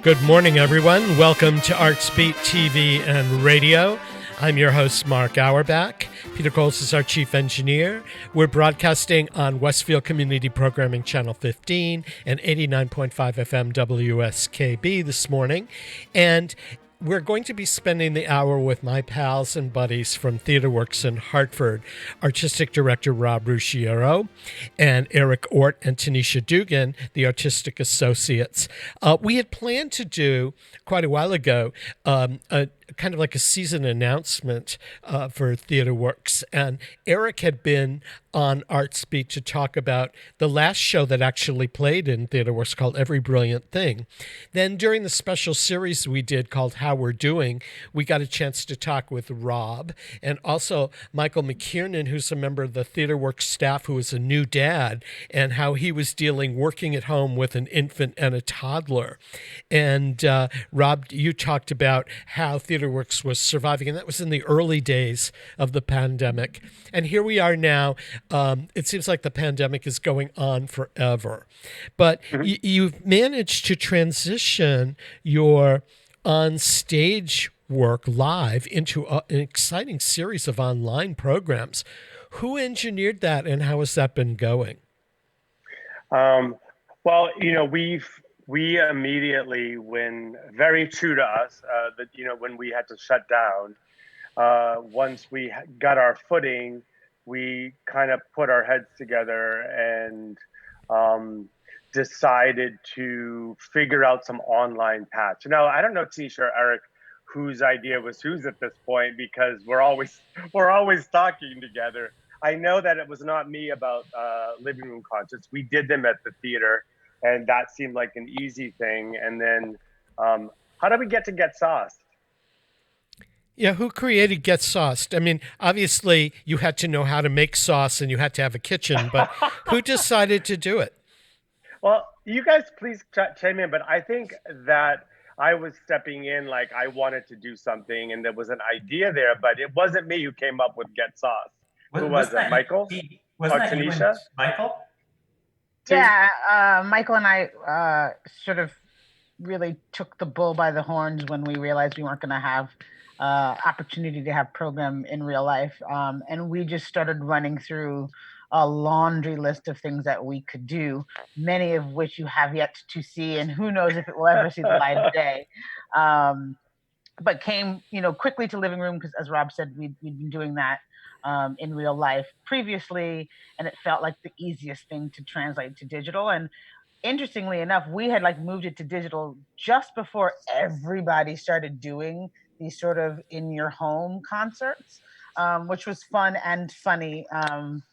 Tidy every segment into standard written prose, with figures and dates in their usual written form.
Good morning, everyone. Welcome to ArtsBeat TV and Radio. I'm your host, Mark Auerbach. Peter Coles is our chief engineer. We're broadcasting on Westfield Community Programming Channel 15 and 89.5 FM WSKB this morning. And we're going to be spending the hour with my pals and buddies from TheaterWorks in Hartford, Artistic Director Rob Ruggiero and Eric Ort and Tanisha Dugan, the Artistic Associates. We had planned to do, quite a while ago, a kind of like a season announcement for TheaterWorks. And Eric had been on ArtsBeat to talk about the last show that actually played in TheaterWorks called Every Brilliant Thing. Then during the special series we did called How We're Doing, we got a chance to talk with Rob and also Michael McKiernan, who's a member of the TheaterWorks staff who is a new dad, and how he was working at home with an infant and a toddler. And Rob, you talked about how TheaterWorks was surviving, and that was in the early days of the pandemic. And here we are now. It seems like the pandemic is going on forever. But you've managed to transition your on-stage work live into an exciting series of online programs. Who engineered that, and how has that been going? Well, we immediately, when very true to us, when we had to shut down, once we got our footing, we kind of put our heads together and decided to figure out some online patch. Now, I don't know, Tanisha or Eric, whose idea was whose at this point, because we're always talking together. I know that it was not me about living room concerts. We did them at the theater, and that seemed like an easy thing. And then how did we get to Get Sauced? Yeah, who created Get Sauced? I mean, obviously you had to know how to make sauce and you had to have a kitchen, but who decided to do it? Well, you guys please chime in, but I think that I was stepping in like I wanted to do something and there was an idea there, but it wasn't me who came up with Get Sauced. Who was it, Michael? Was that Tanisha? Michael? Yeah, Michael and I sort of really took the bull by the horns when we realized we weren't going to have opportunity to have program in real life. And we just started running through a laundry list of things that we could do, many of which you have yet to see, and who knows if it will ever see the light of day. But came, quickly to living room because, as Rob said, we'd been doing that in real life previously, and it felt like the easiest thing to translate to digital. And interestingly enough, we had moved it to digital just before everybody started doing these sort of in your home concerts, which was fun and funny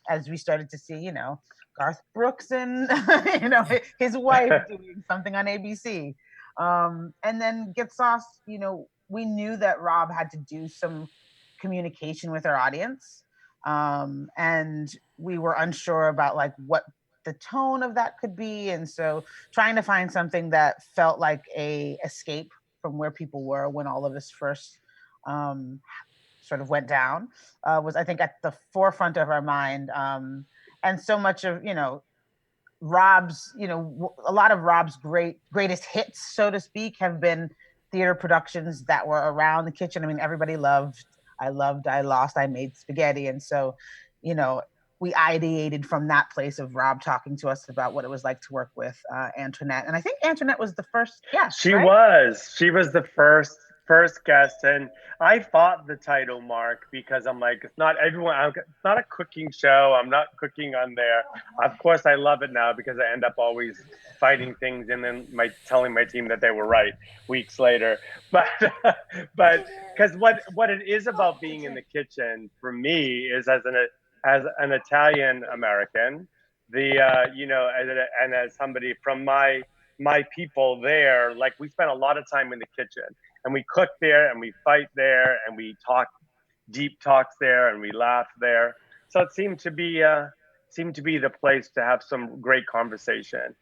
as we started to see, Garth Brooks and, his wife doing something on ABC. And then Get Sauced, we knew that Rob had to do some communication with our audience. And we were unsure about what the tone of that could be. And so trying to find something that felt like a escape from where people were when all of this first sort of went down was, I think, at the forefront of our mind. And so much of, Rob's, a lot of Rob's greatest hits, so to speak, have been theater productions that were around the kitchen. I mean, everybody loved, I Lost, I Made Spaghetti. And so, we ideated from that place of Rob talking to us about what it was like to work with Antoinette. And I think Antoinette was the first guest. She was the first guest. And I fought the title, Mark, because I'm like, it's not a cooking show. I'm not cooking on there. Of course, I love it now because I end up always fighting things and then telling my team that they were right weeks later. But because what it is about being in the kitchen for me is as an Italian American, and as somebody from my people there, we spent a lot of time in the kitchen, and we cook there, and we fight there, and we talk deep talks there, and we laugh there. So it seemed to be the place to have some great conversation.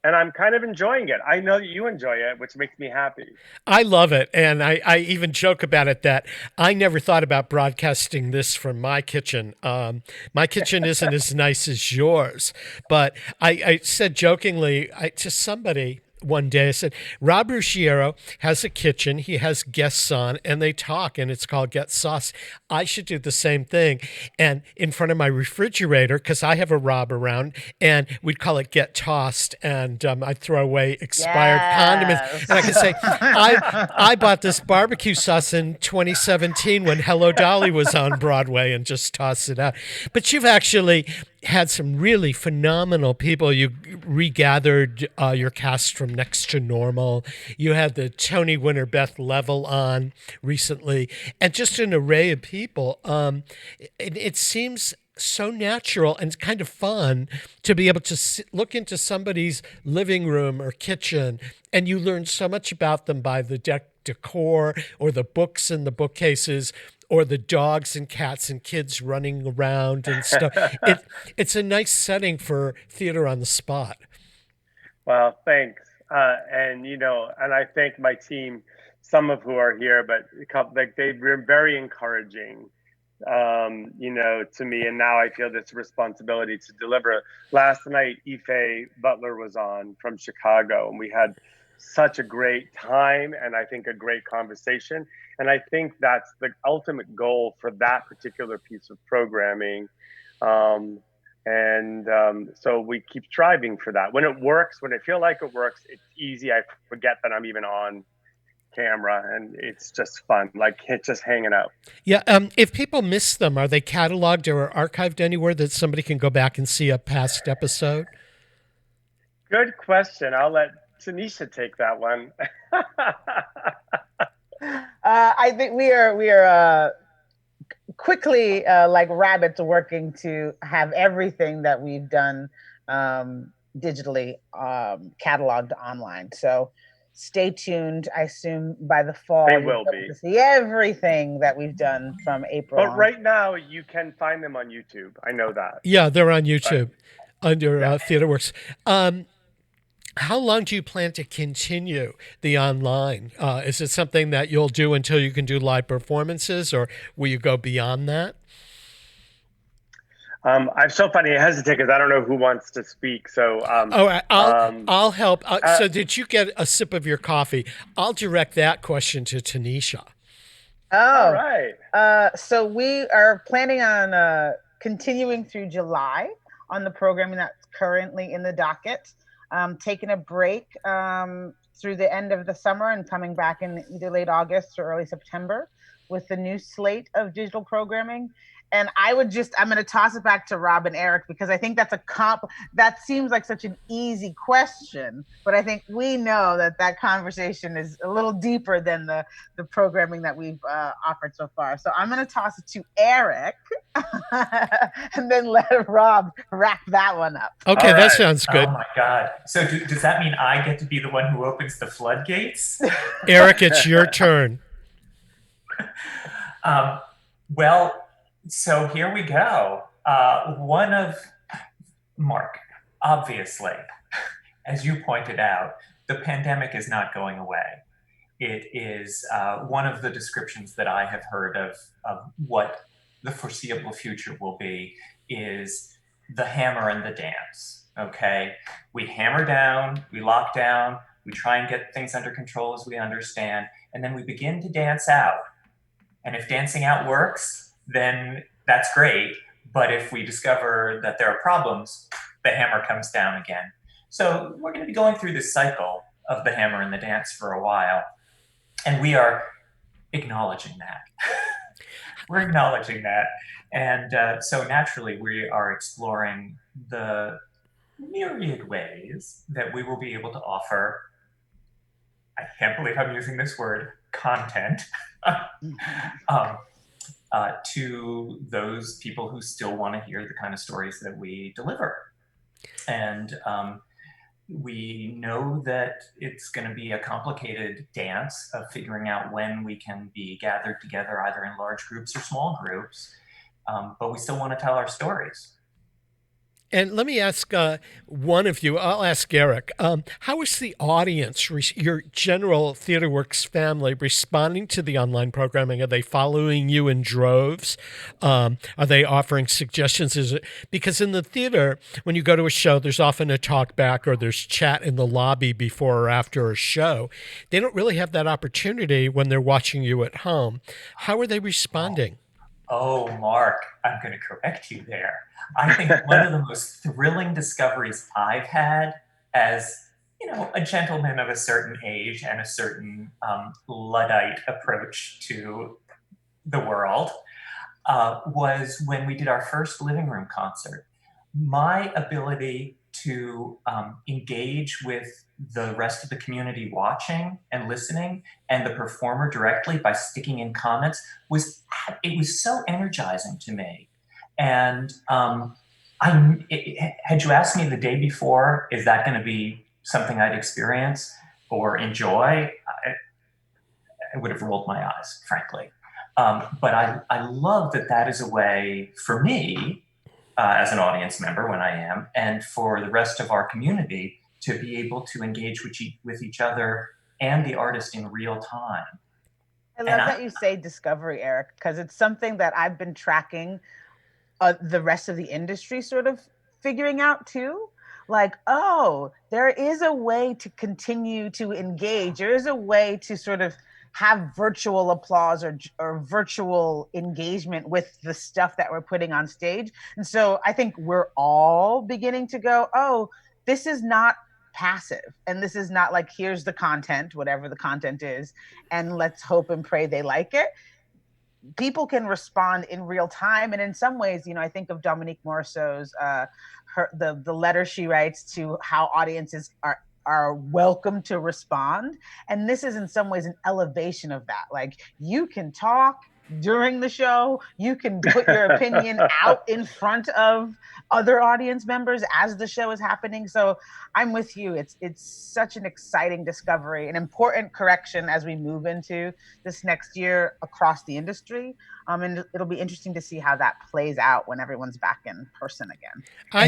And I'm kind of enjoying it. I know that you enjoy it, which makes me happy. I love it. And I even joke about it that I never thought about broadcasting this from my kitchen. My kitchen isn't as nice as yours. But I said jokingly to somebody, one day. I said, Rob Rusciero has a kitchen. He has guests on and they talk, and it's called Get Sauce. I should do the same thing. And in front of my refrigerator, because I have a Rob around, and we'd call it Get Tossed. And I'd throw away expired condiments. And I could say, I bought this barbecue sauce in 2017 when Hello Dolly was on Broadway, and just toss it out. But you've actually had some really phenomenal people. You regathered your cast from Next to Normal. You had the Tony winner Beth Level on recently, and just an array of people. It seems so natural and kind of fun to be able to look into somebody's living room or kitchen, and you learn so much about them by the decor or the books in the bookcases or the dogs and cats and kids running around and stuff. It's a nice setting for theater on the spot. Well, thanks. And I thank my team, some of who are here, but they've been very encouraging, to me. And now I feel this responsibility to deliver. Last night, Ife Butler was on from Chicago, and we had such a great time, and I think a great conversation. And I think that's the ultimate goal for that particular piece of programming. So we keep striving for that. When it works, when I feel like it works, it's easy. I forget that I'm even on camera, and it's just fun, like just hanging out. Yeah. If people miss them, are they cataloged or archived anywhere that somebody can go back and see a past episode? Good question. I'll let Tanisha take that one. I think we are quickly, like rabbits, working to have everything that we've done digitally cataloged online. So stay tuned. I assume by the fall they will be to see everything that we've done from April. But right now, you can find them on YouTube. I know that. Yeah, they're on YouTube under TheaterWorks. How long do you plan to continue the online? Is it something that you'll do until you can do live performances, or will you go beyond that? I'm so funny. I hesitate because I don't know who wants to speak. So, I'll help. So, did you get a sip of your coffee? I'll direct that question to Tanisha. All right. So we are planning on continuing through July on the programming that's currently in the docket. Taking a break through the end of the summer and coming back in either late August or early September with the new slate of digital programming. And I'm going to toss it back to Rob and Eric, because I think that seems like such an easy question, but I think we know that conversation is a little deeper than the programming that we've offered so far. So I'm going to toss it to Eric and then let Rob wrap that one up. Okay, that sounds good. Oh my God. So does that mean I get to be the one who opens the floodgates? Eric, it's your turn. Well, so here we go. Mark, obviously, as you pointed out, the pandemic is not going away. It is one of the descriptions that I have heard of what the foreseeable future will be is the hammer and the dance, okay? We hammer down, we lock down, we try and get things under control as we understand, and then we begin to dance out. And if dancing out works, then that's great. But if we discover that there are problems, the hammer comes down again. So we're going to be going through this cycle of the hammer and the dance for a while. And we are acknowledging that. We're acknowledging that. And so naturally, we are exploring the myriad ways that we will be able to offer, I can't believe I'm using this word, content, to those people who still want to hear the kind of stories that we deliver. And we know that it's going to be a complicated dance of figuring out when we can be gathered together, either in large groups or small groups, but we still want to tell our stories. And let me ask one of you, I'll ask Eric, how is the audience, your general TheaterWorks family, responding to the online programming? Are they following you in droves? Are they offering suggestions? Because in the theater, when you go to a show, there's often a talk back or there's chat in the lobby before or after a show. They don't really have that opportunity when they're watching you at home. How are they responding? Oh, Mark, I'm going to correct you there. I think one of the most thrilling discoveries I've had as, a gentleman of a certain age and a certain Luddite approach to the world was when we did our first living room concert. My ability to engage with the rest of the community watching and listening and the performer directly by sticking in comments was so energizing to me. And had you asked me the day before, is that going to be something I'd experience or enjoy? I would have rolled my eyes, frankly. But I love that is a way for me as an audience member when I am, and for the rest of our community to be able to engage with each other and the artist in real time. I love that you say discovery, Eric, because it's something that I've been tracking the rest of the industry sort of figuring out too. Like, oh, there is a way to continue to engage. There is a way to sort of have virtual applause or virtual engagement with the stuff that we're putting on stage. And so I think we're all beginning to go, oh, this is not passive. And this is not like, here's the content, whatever the content is, and let's hope and pray they like it. People can respond in real time. And in some ways, I think of Dominique Morisseau's, the letter she writes to how audiences are welcome to respond. And this is in some ways an elevation of that. Like, you can talk during the show, you can put your opinion out in front of other audience members as the show is happening. So I'm with you. It's such an exciting discovery, an important correction as we move into this next year across the industry. And it'll be interesting to see how that plays out when everyone's back in person again. I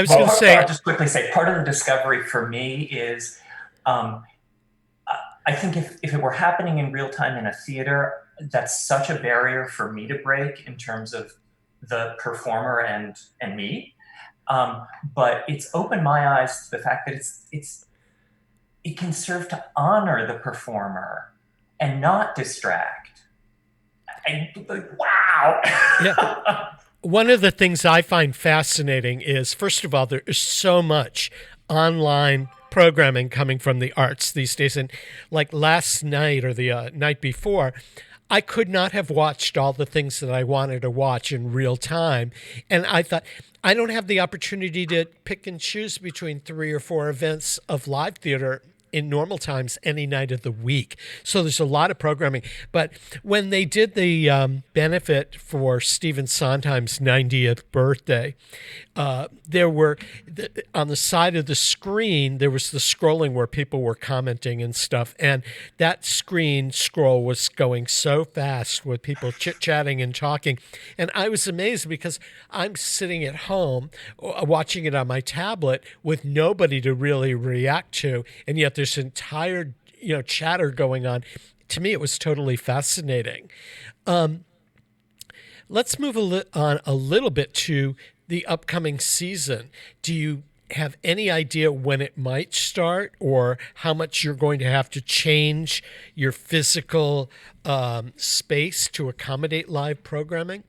was going to say, I'll just quickly say, part of the discovery for me is, I think if it were happening in real time in a theater, that's such a barrier for me to break in terms of the performer and me. But it's opened my eyes to the fact that it can serve to honor the performer and not distract. And wow. Yeah. One of the things I find fascinating is, first of all, there is so much online programming coming from the arts these days. And like last night or the night before, I could not have watched all the things that I wanted to watch in real time. And I thought, I don't have the opportunity to pick and choose between 3 or 4 events of live theater in normal times any night of the week. So there's a lot of programming. But when they did the benefit for Stephen Sondheim's 90th birthday, there were, on the side of the screen, there was the scrolling where people were commenting and stuff. And that screen scroll was going so fast with people chit-chatting and talking. And I was amazed because I'm sitting at home watching it on my tablet with nobody to really react to. And yet there's entire, chatter going on. To me, it was totally fascinating. Let's move on a little bit to the upcoming season. Do you have any idea when it might start or how much you're going to have to change your physical space to accommodate live programming?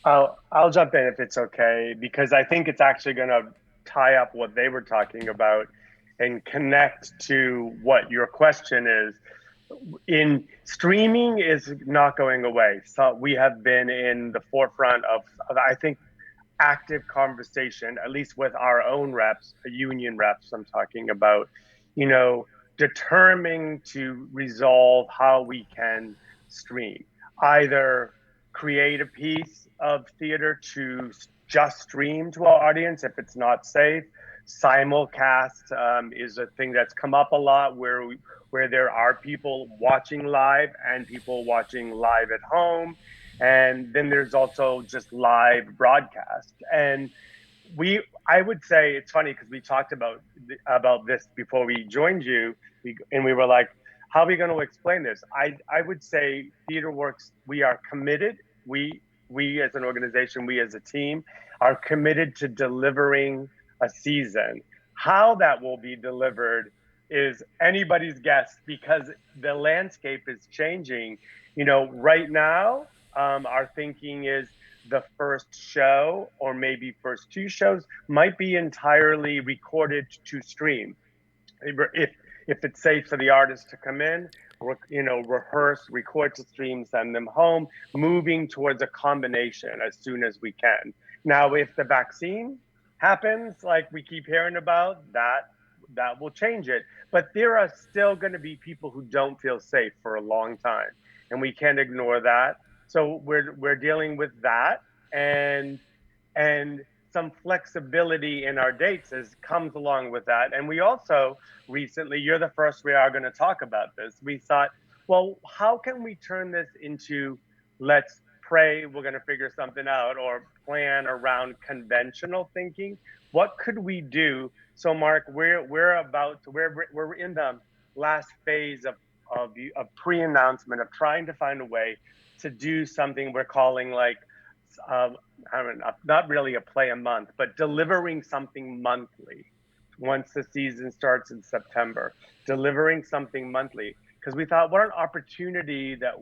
I'll jump in if it's okay, because I think it's actually going to tie up what they were talking about and connect to what your question is. In streaming is not going away. So we have been in the forefront of I think, active conversation, at least with our own reps, union reps I'm talking about, determining to resolve how we can stream. Either create a piece of theater to just stream to our audience if it's not safe. Simulcast is a thing that's come up a lot where there are people watching live and people watching live at home. And then there's also just live broadcast. And I would say it's funny because we talked about this before we joined you, and we were like, how are we going to explain this? I would say TheaterWorks, we are committed. We as an organization, we as a team are committed to delivering a season. How that will be delivered is anybody's guess, because the landscape is changing. Right now, our thinking is the first show, or maybe first two shows, might be entirely recorded to stream. If it's safe for the artist to come in, rehearse, record to stream, send them home, moving towards a combination as soon as we can. Now, if the vaccine happens, like we keep hearing about, that will change it. But there are still going to be people who don't feel safe for a long time, and we can't ignore that. So we're dealing with that, and some flexibility in our dates comes along with that. And we also recently, you're the first we are going to talk about this. We thought, well, how can we turn this into, let's pray we're going to figure something out, or plan around conventional thinking? What could we do? So Mark, we're in the last phase of pre-announcement, of trying to find a way to do something we're calling like, I mean, not really a play a month, but delivering something monthly once the season starts in September, delivering something monthly. Because we thought, what an opportunity that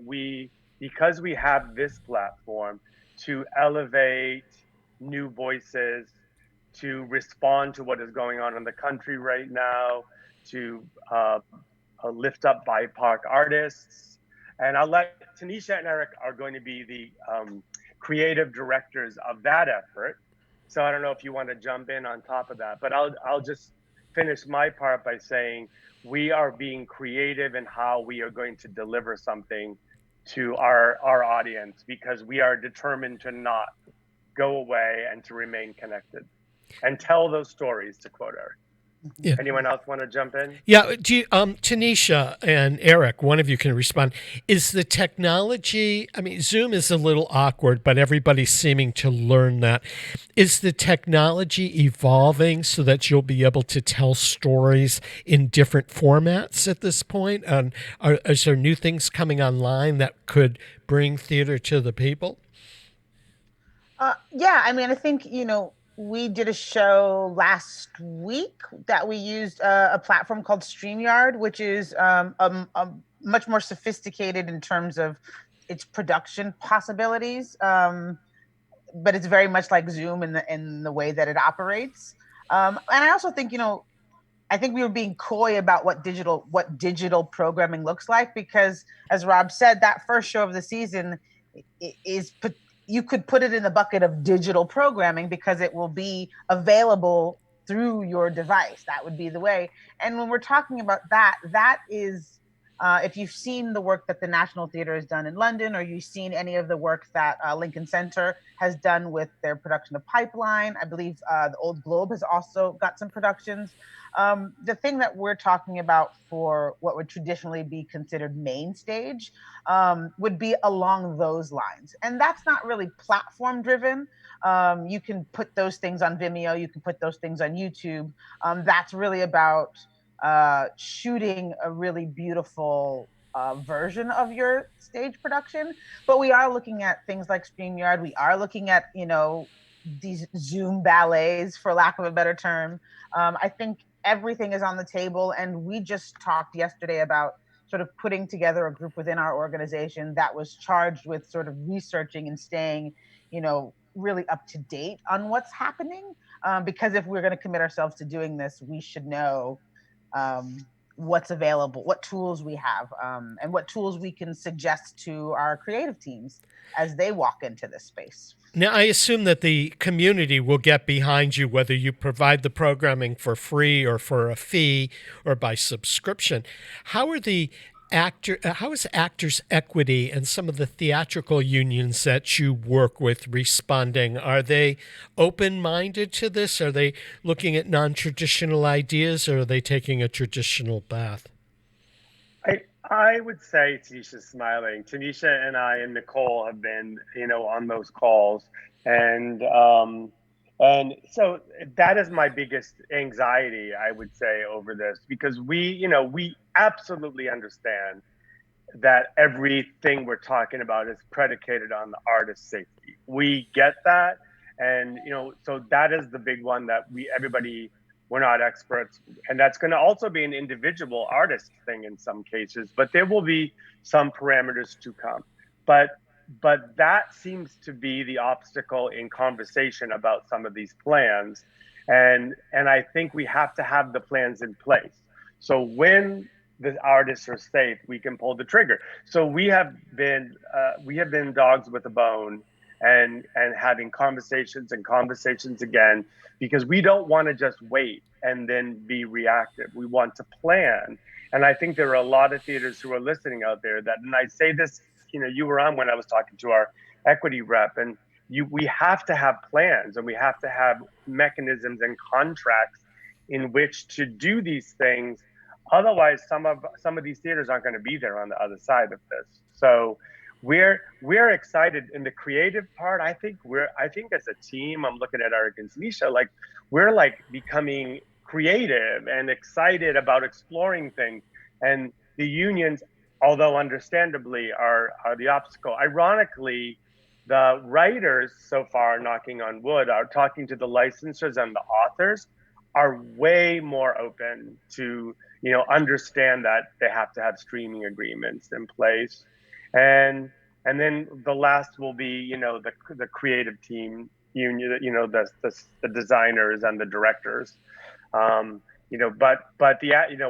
because we have this platform, to elevate new voices, to respond to what is going on in the country right now, to lift up BIPOC artists. And I'll let Tanisha and Eric are going to be the creative directors of that effort. So I don't know if you want to jump in on top of that, but I'll just finish my part by saying we are being creative in how we are going to deliver something to our audience, because we are determined to not go away and to remain connected and tell those stories, to quote Eric. Yeah. Anyone else want to jump in? Yeah. Do you, Tanisha and Eric, one of you can respond. Is the technology, I mean, Zoom is a little awkward, but everybody's seeming to learn that. Is the technology evolving so that you'll be able to tell stories in different formats at this point? And is there new things coming online that could bring theater to the people? Yeah, I mean, I think, we did a show last week that we used a platform called StreamYard, which is a much more sophisticated in terms of its production possibilities, but it's very much like Zoom in the way that it operates. And I also think, I think we were being coy about what digital programming looks like, because, as Rob said, that first show of the season is you could put it in the bucket of digital programming, because it will be available through your device. That would be the way. And when we're talking about that is, if you've seen the work that the National Theatre has done in London, or you've seen any of the work that Lincoln Center has done with their production of Pipeline, I believe the Old Globe has also got some productions. The thing that we're talking about for what would traditionally be considered main stage would be along those lines. And that's not really platform driven. You can put those things on Vimeo, you can put those things on YouTube. That's really about shooting a really beautiful version of your stage production. But we are looking at things like StreamYard. We are looking at, these Zoom ballets, for lack of a better term. I think everything is on the table, and we just talked yesterday about sort of putting together a group within our organization that was charged with sort of researching and staying, really up to date on what's happening. Because if we're going to commit ourselves to doing this, we should know what's available, what tools we have, and what tools we can suggest to our creative teams as they walk into this space. Now, I assume that the community will get behind you, whether you provide the programming for free or for a fee or by subscription. How is Actors Equity and some of the theatrical unions that you work with responding? Are they open-minded to this? Are they looking at non-traditional ideas, or are they taking a traditional path? I would say Tanisha's smiling. Tanisha and I and Nicole have been, on those calls, and so that is my biggest anxiety, I would say, over this, because we absolutely understand that everything we're talking about is predicated on the artist's safety. We get that, and so that is the big one that we're not experts, and that's going to also be an individual artist thing in some cases, but there will be some parameters to come. But that seems to be the obstacle in conversation about some of these plans, and I think we have to have the plans in place. So when the artists are safe, we can pull the trigger. So we have been dogs with a bone, and having conversations and conversations again, because we don't want to just wait and then be reactive. We want to plan. And I think there are a lot of theaters who are listening out there that, and I say this, you were on when I was talking to our equity rep, and we have to have plans, and we have to have mechanisms and contracts in which to do these things. Otherwise, some of these theaters aren't going to be there on the other side of this. So we're excited in the creative part. I think as a team, I'm looking at Eric and Tanisha, like we're like becoming creative and excited about exploring things. And the unions, although understandably, are the obstacle. Ironically, the writers so far, knocking on wood, are talking to the licensors, and the authors are way more open to understand that they have to have streaming agreements in place. And then the last will be the creative team union, the designers and the directors. But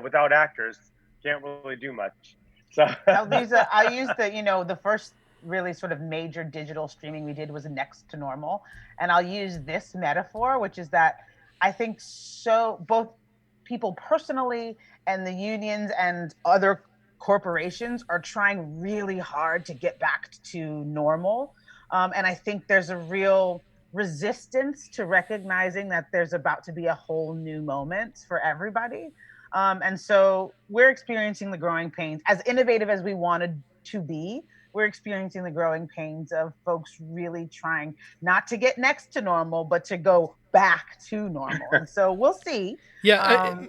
without actors, can't really do much. So Lisa, I used the first really sort of major digital streaming we did was Next to Normal, and I'll use this metaphor, which is that I think both people personally and the unions and other corporations are trying really hard to get back to normal. And I think there's a real resistance to recognizing that there's about to be a whole new moment for everybody. And so we're experiencing the growing pains. As innovative as we wanted to be, we're experiencing the growing pains of folks really trying not to get next to normal, but to go back to normal. And so we'll see how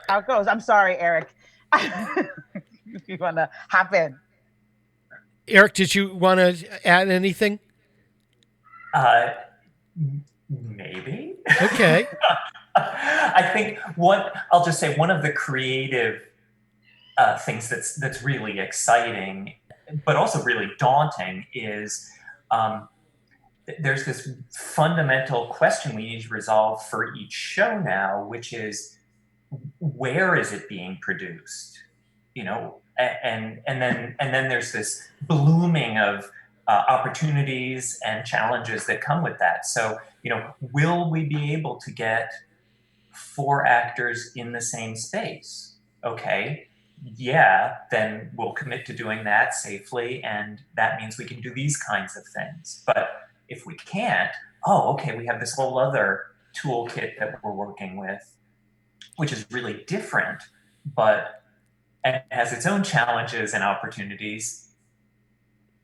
it goes. I'm sorry, Eric. If you want to hop in. Eric, did you want to add anything? Maybe. Okay. I think I'll just say one of the creative things that's really exciting, but also really daunting, is there's this fundamental question we need to resolve for each show now, which is, where is it being produced? And then there's this blooming of opportunities and challenges that come with that. So, will we be able to get 4 actors in the same space? Okay, yeah, then we'll commit to doing that safely, and that means we can do these kinds of things. But if we can't, okay, we have this whole other toolkit that we're working with, which is really different, and has its own challenges and opportunities.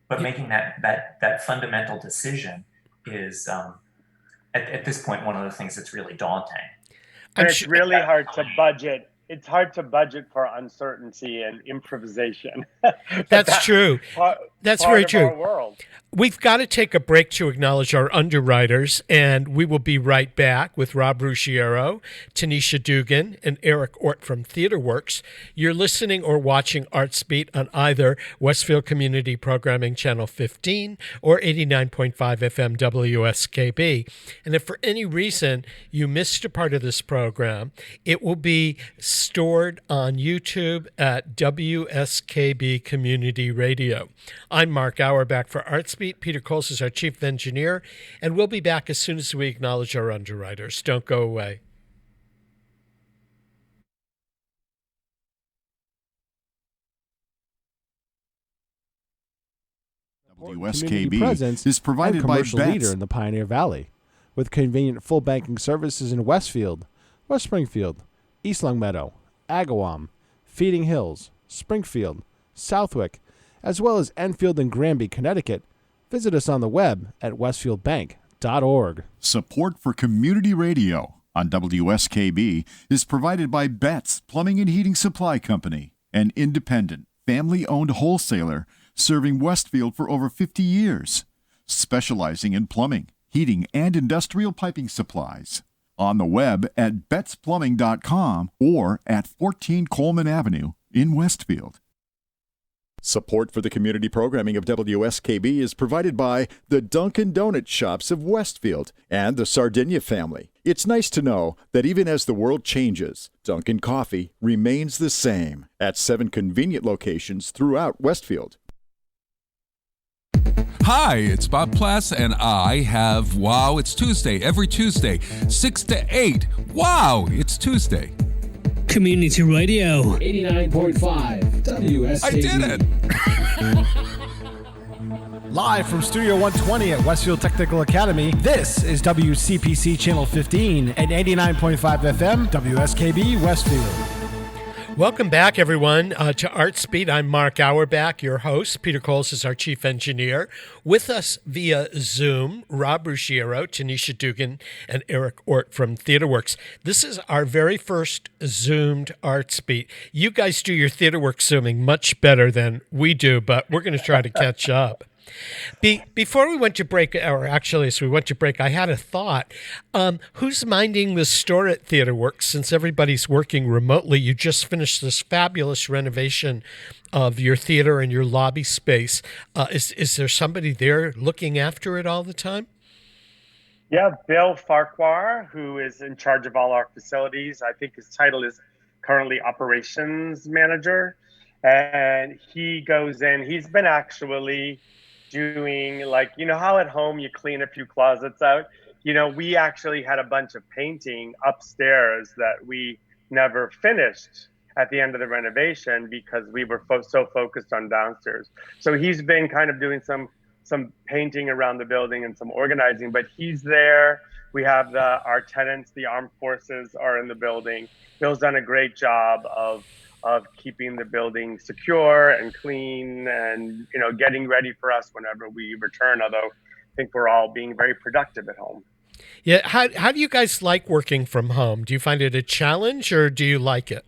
But making that fundamental decision is, at this point, one of the things that's really daunting. And it's really hard to budget. It's hard to budget for uncertainty and improvisation. That's true. That's very true. Our world. We've got to take a break to acknowledge our underwriters, and we will be right back with Rob Ruggiero, Tanisha Dugan, and Eric Ort from TheaterWorks. You're listening or watching ArtsBeat on either Westfield Community Programming Channel 15 or 89.5 FM WSKB. And if for any reason you missed a part of this program, it will be stored on YouTube at WSKB Community Radio. I'm Mark Auerbach for ArtsBeat. Peter Coles is our chief engineer, and we'll be back as soon as we acknowledge our underwriters. Don't go away. WSKB is provided by Commercial Leader in the Pioneer Valley, with convenient full banking services in Westfield, West Springfield, East Longmeadow, Agawam, Feeding Hills, Springfield, Southwick, as well as Enfield and Granby, Connecticut, visit us on the web at westfieldbank.org. Support for community radio on WSKB is provided by Betts Plumbing and Heating Supply Company, an independent, family-owned wholesaler serving Westfield for over 50 years, specializing in plumbing, heating, and industrial piping supplies. On the web at bettsplumbing.com or at 14 Coleman Avenue in Westfield. Support for the community programming of WSKB is provided by the Dunkin' Donut Shops of Westfield and the Sardinia family. It's nice to know that even as the world changes, Dunkin' Coffee remains the same at 7 convenient locations throughout Westfield. Hi, it's Bob Plass, and I have Wow, It's Tuesday, every Tuesday, 6 to 8. Wow, it's Tuesday. Community Radio 89.5 WSKB. I did it! Live from Studio 120 at Westfield Technical Academy, this is WCPC Channel 15 and 89.5 FM, WSKB Westfield. Welcome back, everyone, to ArtsBeat. I'm Mark Auerbach, your host. Peter Coles is our chief engineer. With us via Zoom, Rob Ruggiero, Tanisha Dugan, and Eric Ort from TheaterWorks. This is our very first Zoomed ArtsBeat. You guys do your TheaterWorks Zooming much better than we do, but we're going to try to catch up. Before we went to break, or actually as we went to break, I had a thought. Who's minding the store at TheaterWorks since everybody's working remotely? You just finished this fabulous renovation of your theater and your lobby space. Is there somebody there looking after it all the time? Yeah, Bill Farquhar, who is in charge of all our facilities. I think his title is currently operations manager. And he goes in, he's been actually doing, like, you know how at home you clean a few closets out? You know, we actually had a bunch of painting upstairs that we never finished at the end of the renovation because we were so focused on downstairs. So he's been kind of doing some painting around the building and some organizing, but he's there. We have our tenants, the armed forces are in the building. Bill's done a great job of keeping the building secure and clean and, you know, getting ready for us whenever we return, although I think we're all being very productive at home. Yeah. How do you guys like working from home? Do you find it a challenge or do you like it?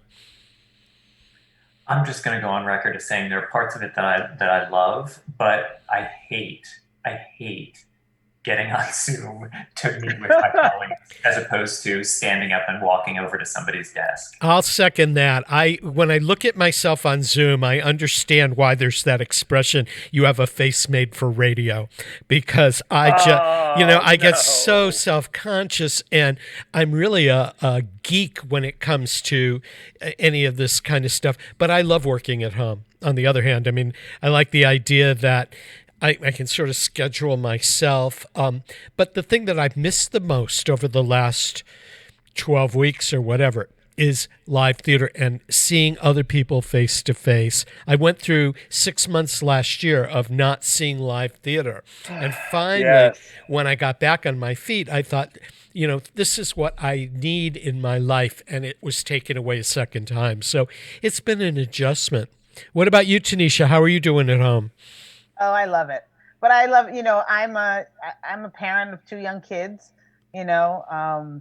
I'm just going to go on record as saying there are parts of it that I love, but I hate getting on Zoom to meet with my colleagues as opposed to standing up and walking over to somebody's desk. I'll second that. When I look at myself on Zoom, I understand why there's that expression, you have a face made for radio, because I get so self-conscious, and I'm really a geek when it comes to any of this kind of stuff, but I love working at home. On the other hand, I mean, I like the idea that I can sort of schedule myself. But the thing that I've missed the most over the last 12 weeks or whatever is live theater and seeing other people face to face. I went through 6 months last year of not seeing live theater. And finally, when I got back on my feet, I thought, you know, this is what I need in my life. And it was taken away a second time. So it's been an adjustment. What about you, Tanisha? How are you doing at home? Oh, I love it. But I love, you know, I'm a parent of 2 young kids, you know,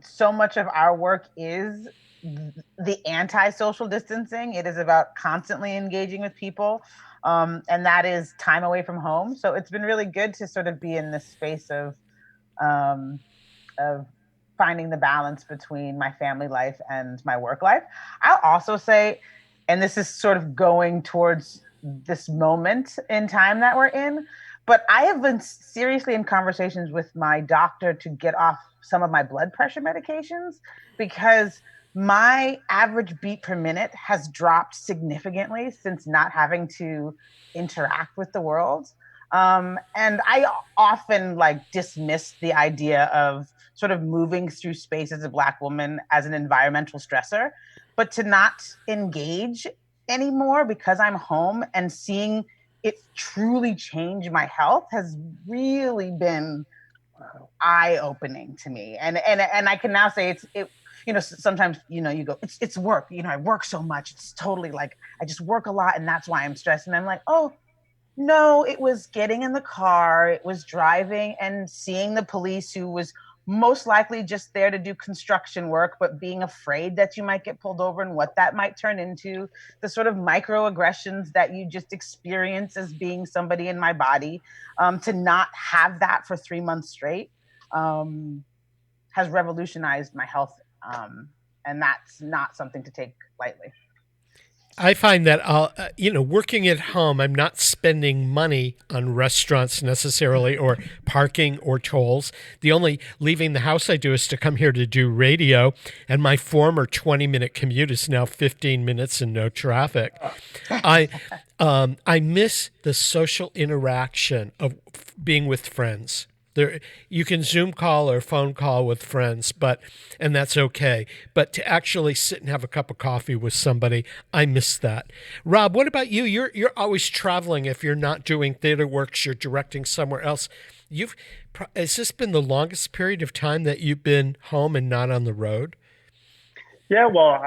so much of our work is the anti-social distancing. It is about constantly engaging with people. And that is time away from home. So it's been really good to sort of be in this space of finding the balance between my family life and my work life. I'll also say, and this is sort of going towards this moment in time that we're in, but I have been seriously in conversations with my doctor to get off some of my blood pressure medications because my average beat per minute has dropped significantly since not having to interact with the world. And I often dismiss the idea of sort of moving through space as a Black woman as an environmental stressor, but to not engage anymore because I'm home and seeing it truly change my health has really been eye-opening to me. And I can now say sometimes, you go, it's work. I work so much. It's totally like, I just work a lot and that's why I'm stressed. And I'm like, oh, no, it was getting in the car. It was driving and seeing the police who was most likely just there to do construction work, but being afraid that you might get pulled over and what that might turn into, the sort of microaggressions that you just experience as being somebody in my body, to not have that for 3 months straight has revolutionized my health. And that's not something to take lightly. I find that, working at home, I'm not spending money on restaurants necessarily or parking or tolls. The only leaving the house I do is to come here to do radio, and my former 20-minute commute is now 15 minutes and no traffic. I miss the social interaction of being with friends. You can Zoom call or phone call with friends, and that's okay. But to actually sit and have a cup of coffee with somebody, I miss that. Rob, what about you? You're always traveling. If you're not doing TheaterWorks, you're directing somewhere else. Has this been the longest period of time that you've been home and not on the road? Yeah, well,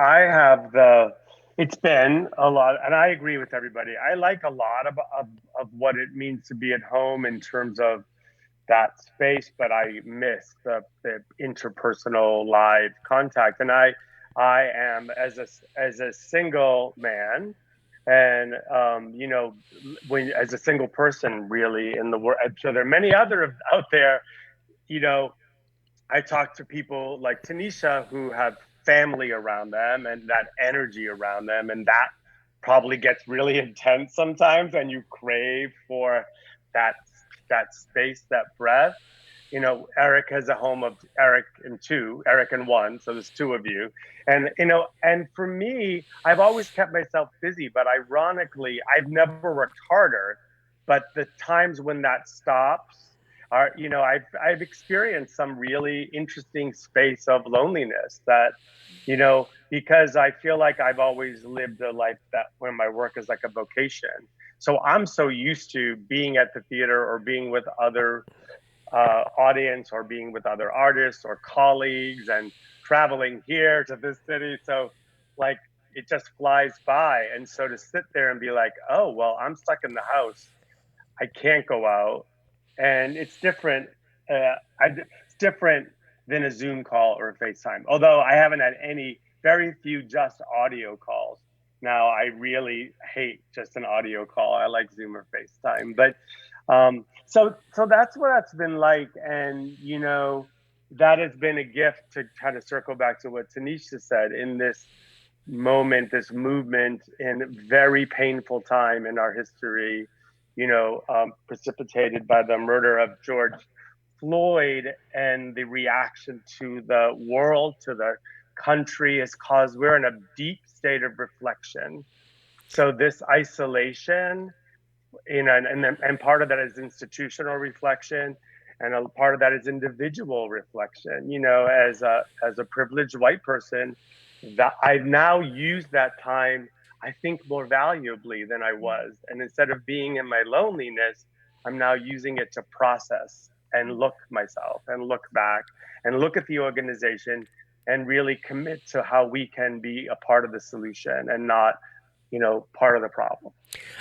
it's been a lot, and I agree with everybody. I like a lot of what it means to be at home in terms of that space, but I miss the interpersonal live contact. And I am as a single man, and as a single person, really in the world. I'm sure there are many other out there. I talk to people like Tanisha who have family around them and that energy around them, and that probably gets really intense sometimes, and you crave for that space, that breath. Eric has a home of Eric and one, so there's two of you. And for me, I've always kept myself busy, but ironically, I've never worked harder. But the times when that stops are, I've experienced some really interesting space of loneliness that, because I feel like I've always lived a life that where my work is like a vocation. So I'm so used to being at the theater or being with other audience or being with other artists or colleagues and traveling here to this city. So like it just flies by. And so to sit there and be like, oh, well, I'm stuck in the house. I can't go out. And it's different. It's different than a Zoom call or a FaceTime. Although I haven't had very few just audio calls. Now, I really hate just an audio call. I like Zoom or FaceTime. But so that's what it's been like. And, that has been a gift to kind of circle back to what Tanisha said in this moment, this movement, in very painful time in our history, precipitated by the murder of George Floyd, and the reaction to the world, to the country is caused. We're in a deep state of reflection. So this isolation, and part of that is institutional reflection, and a part of that is individual reflection. As a privileged white person, that I've now used that time, I think, more valuably than I was. And instead of being in my loneliness, I'm now using it to process and look myself and look back and look at the organization and really commit to how we can be a part of the solution and not, part of the problem.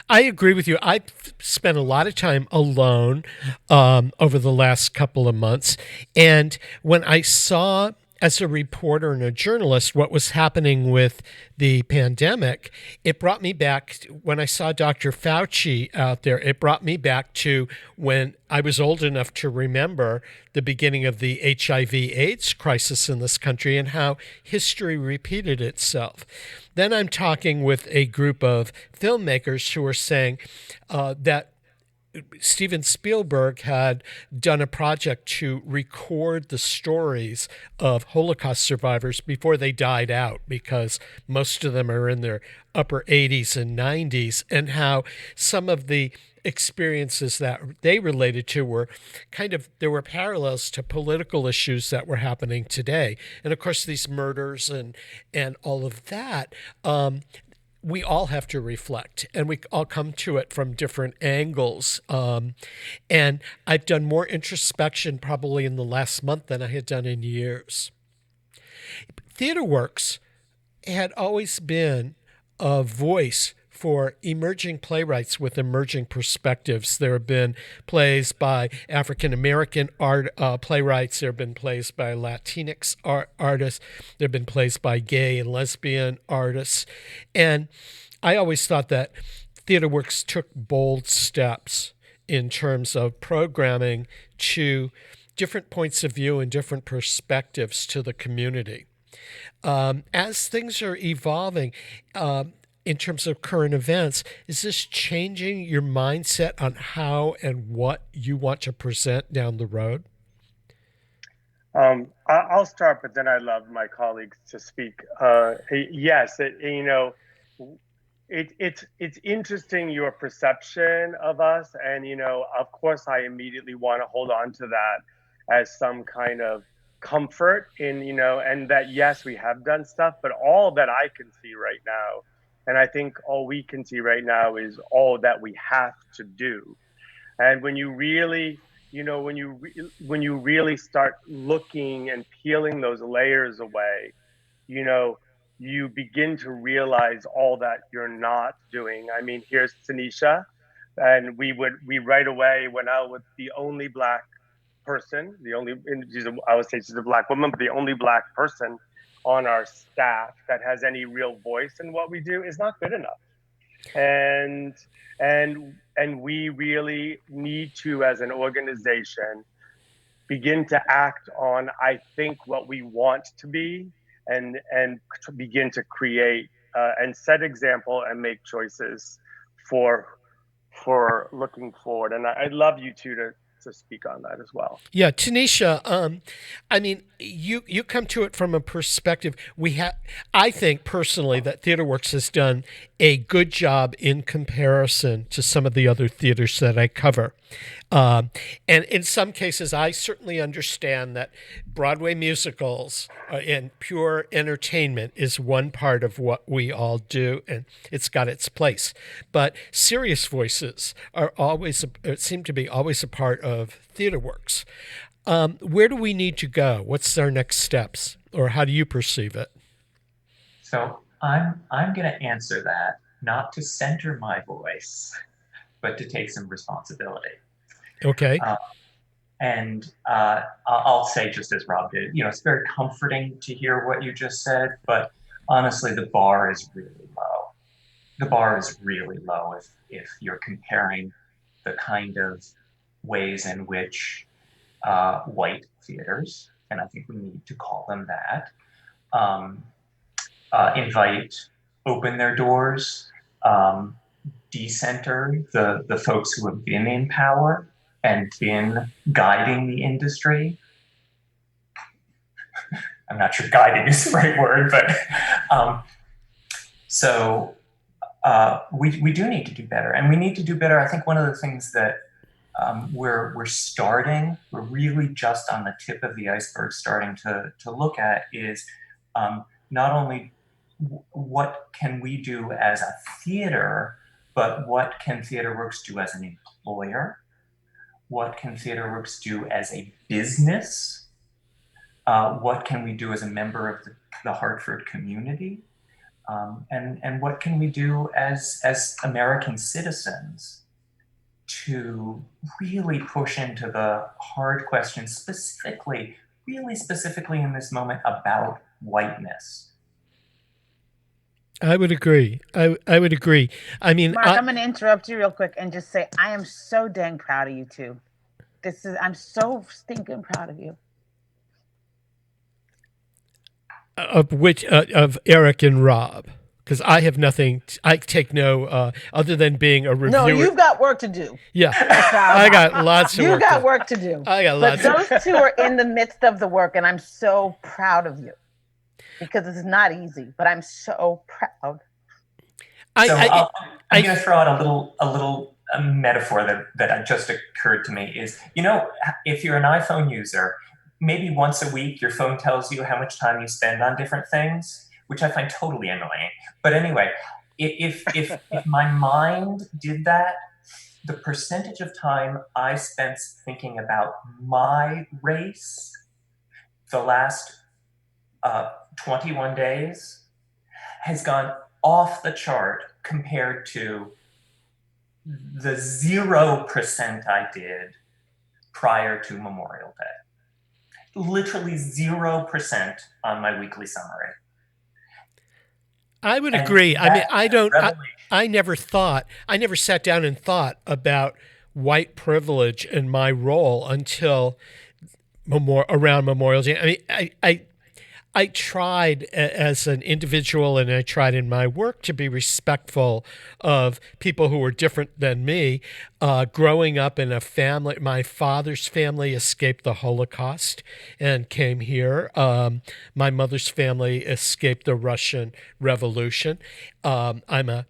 I agree with you. I've spent a lot of time alone over the last couple of months. And when I saw, as a reporter and a journalist, what was happening with the pandemic, it brought me back, when I saw Dr. Fauci out there, it brought me back to when I was old enough to remember the beginning of the HIV/AIDS crisis in this country and how history repeated itself. Then I'm talking with a group of filmmakers who are saying that Steven Spielberg had done a project to record the stories of Holocaust survivors before they died out, because most of them are in their upper 80s and 90s, and how some of the experiences that they related to were there were parallels to political issues that were happening today. And of course, these murders and all of that, we all have to reflect, and we all come to it from different angles. And I've done more introspection probably in the last month than I had done in years. TheaterWorks had always been a voice for emerging playwrights with emerging perspectives. There have been plays by African American playwrights. There have been plays by Latinx artists. There have been plays by gay and lesbian artists. And I always thought that TheaterWorks took bold steps in terms of programming to different points of view and different perspectives to the community. As things are evolving, in terms of current events, is this changing your mindset on how and what you want to present down the road? I'll start, but then I'd love my colleagues to speak. Yes, it's interesting, your perception of us, and of course I immediately want to hold on to that as some kind of comfort in, and that yes, we have done stuff, but all that I can see right now, and I think all we can see right now, is all that we have to do. And when you really, when you really start looking and peeling those layers away, you begin to realize all that you're not doing. I mean, here's Tanisha, and we right away went out with the only Black person, I would say she's a Black woman, but the only Black person on our staff that has any real voice in what we do is not good enough. And we really need to, as an organization, begin to act on, I think, what we want to be, and to begin to create and set example and make choices for looking forward. And I'd love you two to speak on that as well. Yeah, Tanisha, I mean, you come to it from a perspective. I think personally that TheaterWorks has done a good job in comparison to some of the other theaters that I cover. And in some cases, I certainly understand that Broadway musicals and pure entertainment is one part of what we all do, and it's got its place. But serious voices are seem to be always a part of TheaterWorks. Where do we need to go? What's our next steps, or how do you perceive it? So I'm going to answer that, not to center my voice, but to take some responsibility. Okay. And I'll say, just as Rob did, it's very comforting to hear what you just said, but honestly, the bar is really low. The bar is really low if you're comparing the kind of ways in which white theaters, and I think we need to call them that, open their doors, decenter the folks who have been in power and been guiding the industry. I'm not sure guiding is the right word, but we do need to do better, and we need to do better. I think one of the things that we're really just on the tip of the iceberg starting to look at is not only what can we do as a theater, but what can TheaterWorks do as an employer? What can TheaterWorks do as a business? What can we do as a member of the Hartford community? And what can we do as American citizens to really push into the hard questions, really specifically in this moment, about whiteness? I would agree. I would agree. I mean, Mark, I'm going to interrupt you real quick and just say I am so dang proud of you two. I'm so stinking proud of you. Of Eric and Rob, because I have nothing. I take no other than being a reviewer. No, you've got work to do. Yeah, I got lots of work. You got work to do. I got lots. But those two are in the midst of the work, and I'm so proud of you. Because it's not easy, but I'm so proud. I'm going to throw out a little metaphor that just occurred to me is, if you're an iPhone user, maybe once a week your phone tells you how much time you spend on different things, which I find totally annoying. But anyway, if my mind did that, the percentage of time I spent thinking about my race the last 21 days has gone off the chart compared to the 0% I did prior to Memorial Day. Literally 0% on my weekly summary. I would agree. I mean, I never sat down and thought about white privilege and my role until around Memorial Day. I mean, I tried as an individual and I tried in my work to be respectful of people who were different than me. Growing up in a family, my father's family escaped the Holocaust and came here. My mother's family escaped the Russian Revolution. I'm a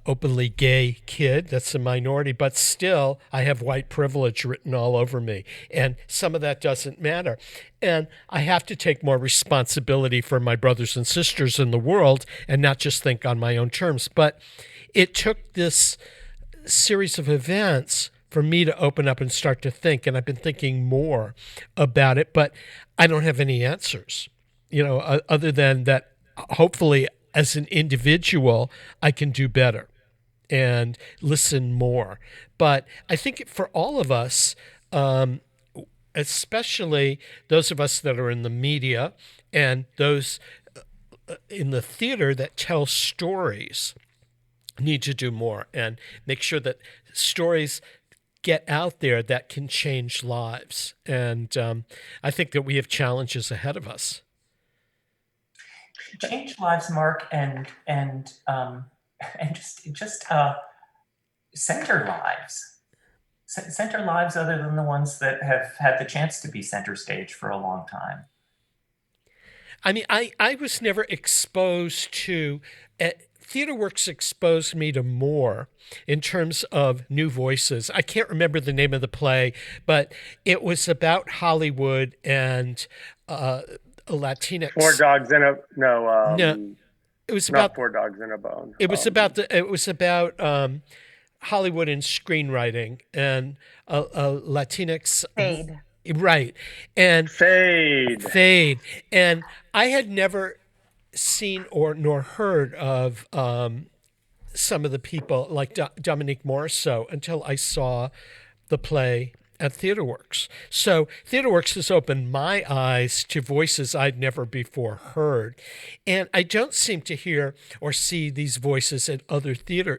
openly gay kid. That's a minority, but still I have white privilege written all over me. And some of that doesn't matter. And I have to take more responsibility for my brothers and sisters in the world and not just think on my own terms. But it took this series of events for me to open up and start to think. And I've been thinking more about it, but I don't have any answers, other than that hopefully as an individual, I can do better and listen more. But I think for all of us, especially those of us that are in the media and those in the theater that tell stories, need to do more and make sure that stories get out there that can change lives. And I think that we have challenges ahead of us. Change lives, Mark, and just center lives. Center lives other than the ones that have had the chance to be center stage for a long time. I mean, I was never exposed to... TheaterWorks exposed me to more in terms of new voices. I can't remember the name of the play, but it was about Hollywood and Latinx. Four Dogs in a no. It was about Four Dogs in a Bone. It was about Hollywood and screenwriting and Latinx. Fade. Right. And Fade. And I had never seen nor heard of some of the people like Dominique Morisseau until I saw the play at TheaterWorks. So TheaterWorks has opened my eyes to voices I'd never before heard. And I don't seem to hear or see these voices at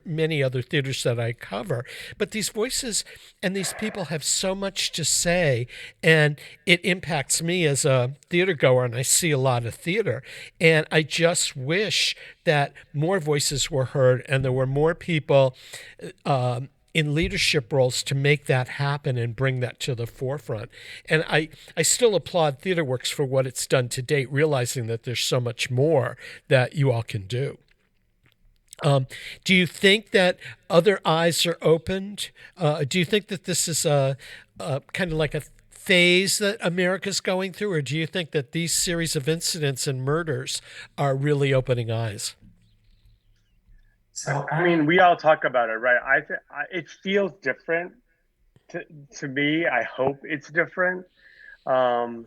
many other theaters that I cover. But these voices and these people have so much to say, and it impacts me as a theater goer, and I see a lot of theater. And I just wish that more voices were heard and there were more people in leadership roles to make that happen and bring that to the forefront. And I still applaud TheaterWorks for what it's done to date, realizing that there's so much more that you all can do. Do you think that other eyes are opened? Do you think that this is a kind of like a phase that America's going through, or do you think that these series of incidents and murders are really opening eyes? So, I mean, we all talk about it, right? It feels different to me. I hope it's different. And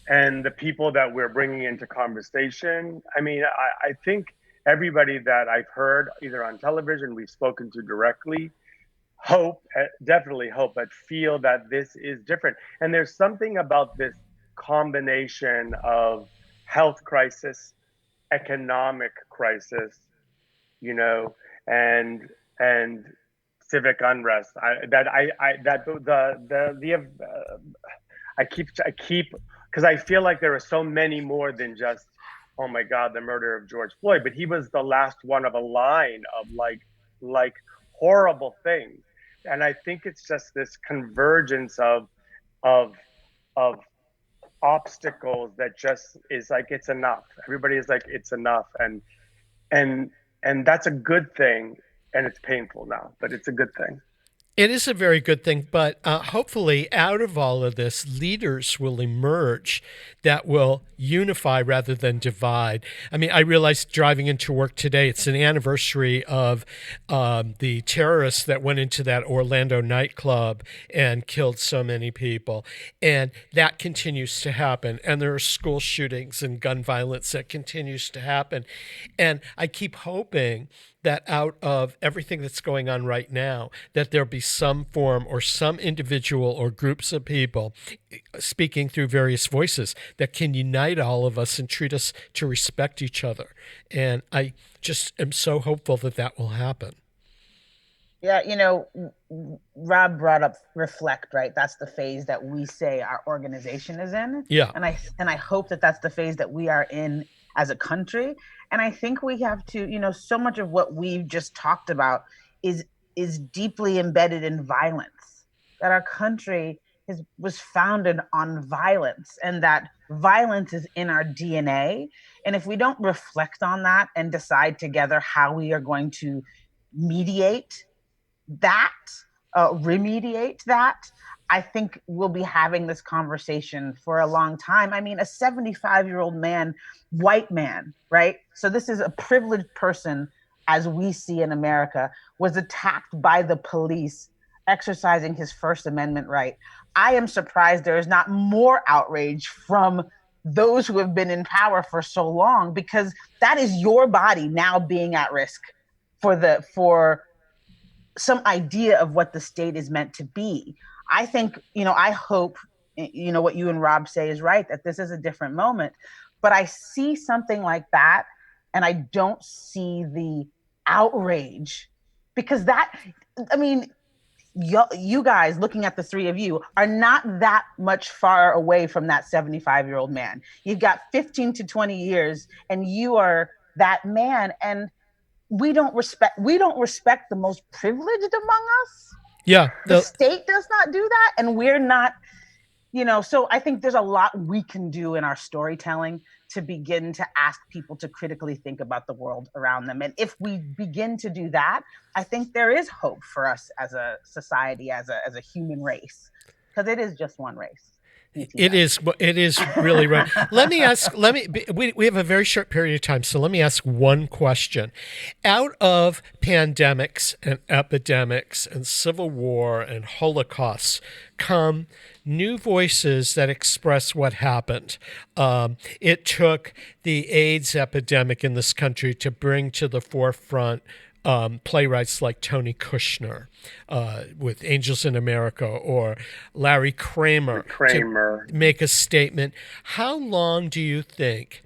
the people that we're bringing into conversation, I mean, I think everybody that I've heard, either on television, we've spoken to directly, definitely hope, but feel that this is different. And there's something about this combination of health crisis, economic crisis, and civic unrest. I keep because I feel like there are so many more than just, oh my God, the murder of George Floyd, but he was the last one of a line of like horrible things. And I think it's just this convergence of obstacles that just is like, it's enough. Everybody is like, it's enough. And that's a good thing. And it's painful now, but it's a good thing. It is a very good thing, but hopefully out of all of this, leaders will emerge that will unify rather than divide. I mean, I realized driving into work today, it's an anniversary of the terrorists that went into that Orlando nightclub and killed so many people. And that continues to happen. And there are school shootings and gun violence that continues to happen. And I keep hoping that out of everything that's going on right now, that there'll be some form or some individual or groups of people speaking through various voices that can unite all of us and treat us to respect each other. And I just am so hopeful that that will happen. Yeah, Rob brought up reflect, right? That's the phase that we say our organization is in. Yeah. And I hope that that's the phase that we are in as a country. And I think we have to, so much of what we've just talked about is deeply embedded in violence. That our country was founded on violence, and that violence is in our DNA. And if we don't reflect on that and decide together how we are going to mediate that, remediate that, I think we'll be having this conversation for a long time. I mean, a 75-year-old man, white man, right? So this is a privileged person, as we see in America, was attacked by the police exercising his First Amendment right. I am surprised there is not more outrage from those who have been in power for so long, because that is your body now being at risk for some idea of what the state is meant to be. I think, I hope, what you and Rob say is right, that this is a different moment. But I see something like that, and I don't see the outrage, because you guys, looking at the three of you, are not that much far away from that 75-year-old man. You've got 15 to 20 years, and you are that man. And we don't respect the most privileged among us. Yeah. The state does not do that, and we're not, so I think there's a lot we can do in our storytelling to begin to ask people to critically think about the world around them. And if we begin to do that, I think there is hope for us as a society, as a human race, because it is just one race. It is really right. We have a very short period of time, so let me ask one question. Out of pandemics and epidemics and civil war and holocausts come new voices that express what happened. It took the AIDS epidemic in this country to bring to the forefront playwrights like Tony Kushner with Angels in America, or Larry Kramer to make a statement. How long do you think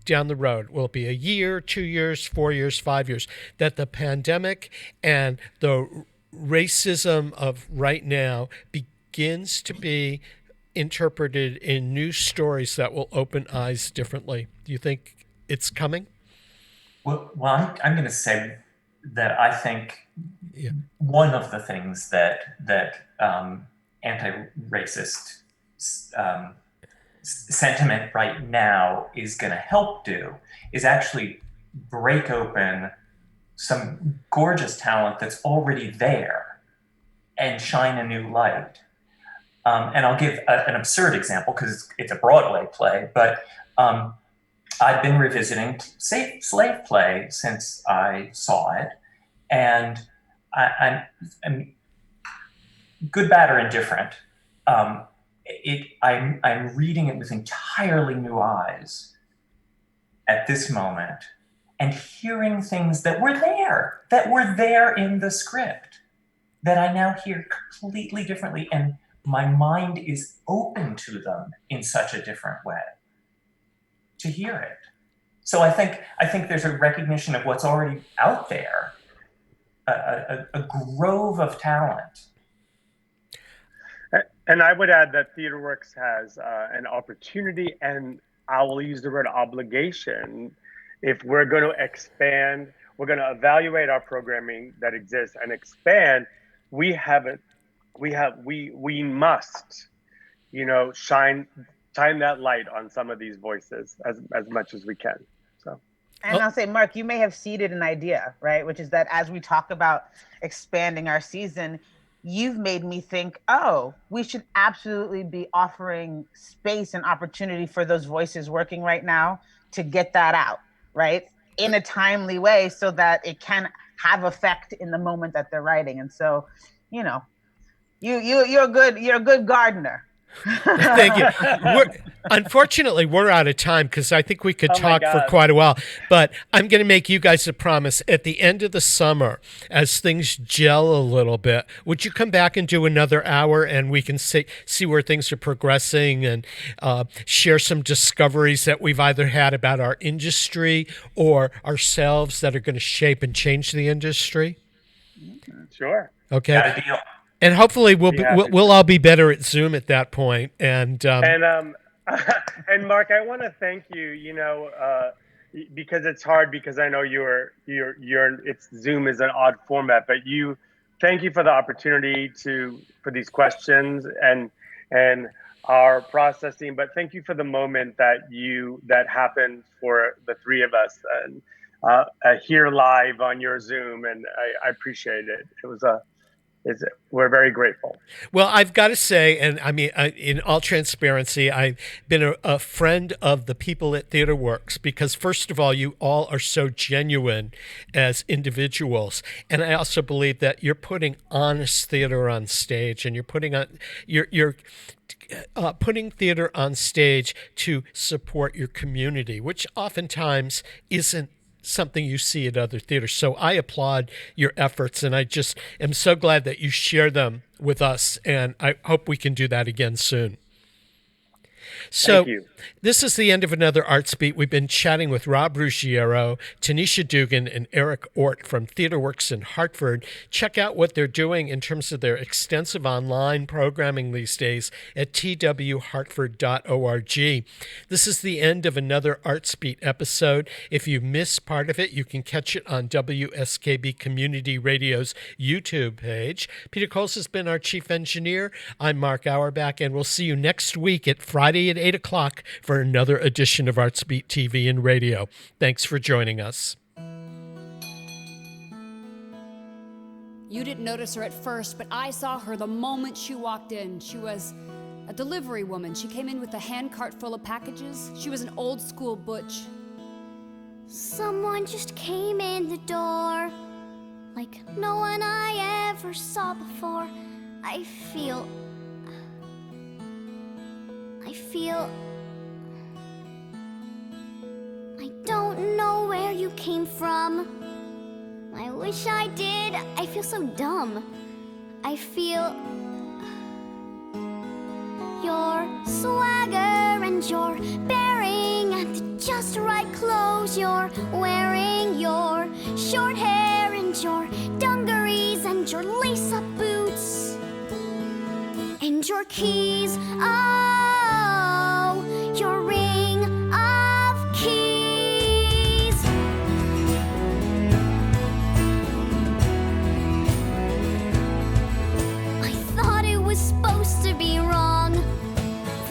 down the road, will it be a year, 2 years, 4 years, 5 years, that the pandemic and the racism of right now begins to be interpreted in new stories that will open eyes differently? Do you think it's coming? Well, I'm going to say that I think one of the things that anti-racist sentiment right now is going to help do is actually break open some gorgeous talent that's already there and shine a new light. And I'll give an absurd example because it's a Broadway play, but I've been revisiting slave play since I saw it, and I'm good, bad, or indifferent. I'm reading it with entirely new eyes at this moment, and hearing things that were there in the script, that I now hear completely differently, and my mind is open to them in such a different way to hear it. So I think there's a recognition of what's already out there, a grove of talent. And I would add that TheaterWorks has an opportunity, and I will use the word obligation. If we're going to expand, we're going to evaluate our programming that exists and expand. We must, shine that light on some of these voices as much as we can. So, and I'll say, Mark, you may have seeded an idea, right? Which is that as we talk about expanding our season, you've made me think, oh, we should absolutely be offering space and opportunity for those voices working right now to get that out, right? In a timely way so that it can have effect in the moment that they're writing. And so, you know, you're a good gardener. Thank you. Unfortunately, we're out of time because I think we could talk for God. quite a while. But I'm going to make you guys a promise. At the end of the summer, as things gel a little bit, would you come back and do another hour and we can see where things are progressing and share some discoveries that we've either had about our industry or ourselves that are going to shape and change the industry? Sure. Okay. Got a deal. And hopefully we'll all be better at Zoom at that point. And and Mark, I want to thank you. You know, because it's hard because I know it's Zoom is an odd format, but thank you for the opportunity for these questions and our processing. But thank you for the moment that happened for the three of us and here live on your Zoom, and I appreciate it. We're very grateful. Well, I've got to say, and I mean, in all transparency, I've been a friend of the people at TheaterWorks because, first of all, you all are so genuine as individuals, and I also believe that you're putting honest theater on stage, and you're putting theater on stage to support your community, which oftentimes isn't something you see at other theaters. So I applaud your efforts, and I just am so glad that you share them with us, and I hope we can do that again soon. So Thank you. This is the end of another ArtsBeat. We've been chatting with Rob Ruggiero, Tanisha Dugan, and Eric Ort from TheaterWorks in Hartford. Check out what they're doing in terms of their extensive online programming these days at twhartford.org. This is the end of another ArtsBeat episode. If you missed part of it, you can catch it on WSKB Community Radio's YouTube page. Peter Coles has been our chief engineer. I'm Mark Auerbach, and we'll see you next week at Friday at 8 o'clock for another edition of ArtsBeat TV and Radio. Thanks for joining us. You didn't notice her at first, but I saw her the moment she walked in. She was a delivery woman. She came in with a handcart full of packages. She was an old school butch. Someone just came in the door, like no one I ever saw before. I feel I don't know where you came from. I wish I did. I feel so dumb. I feel your swagger and your bearing and the just right clothes you're wearing, your short hair and your dungarees and your lace-up boots and your keys. Oh, your ring of keys. I thought it was supposed to be wrong,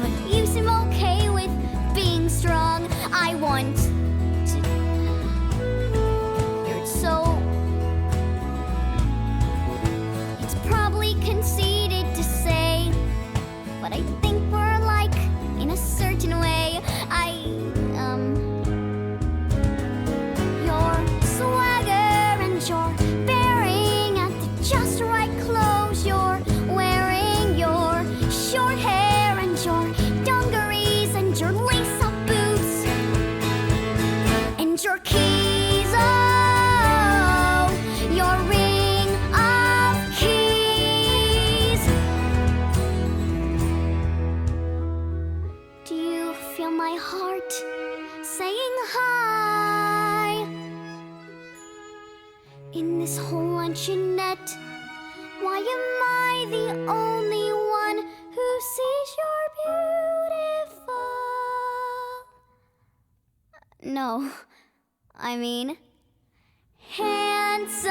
but you seem okay with being strong. I want to. You're so. It's probably conceited to say, but I think we're like in a certain way. Your swagger and your bearing and the just right clothes you're wearing, your short hair and your dungarees and your lace-up boots and your keys. Oh, your ring of keys. Do you feel my heart saying hi? In this whole luncheonette, why am I the only one who sees you're beautiful? No, I mean handsome.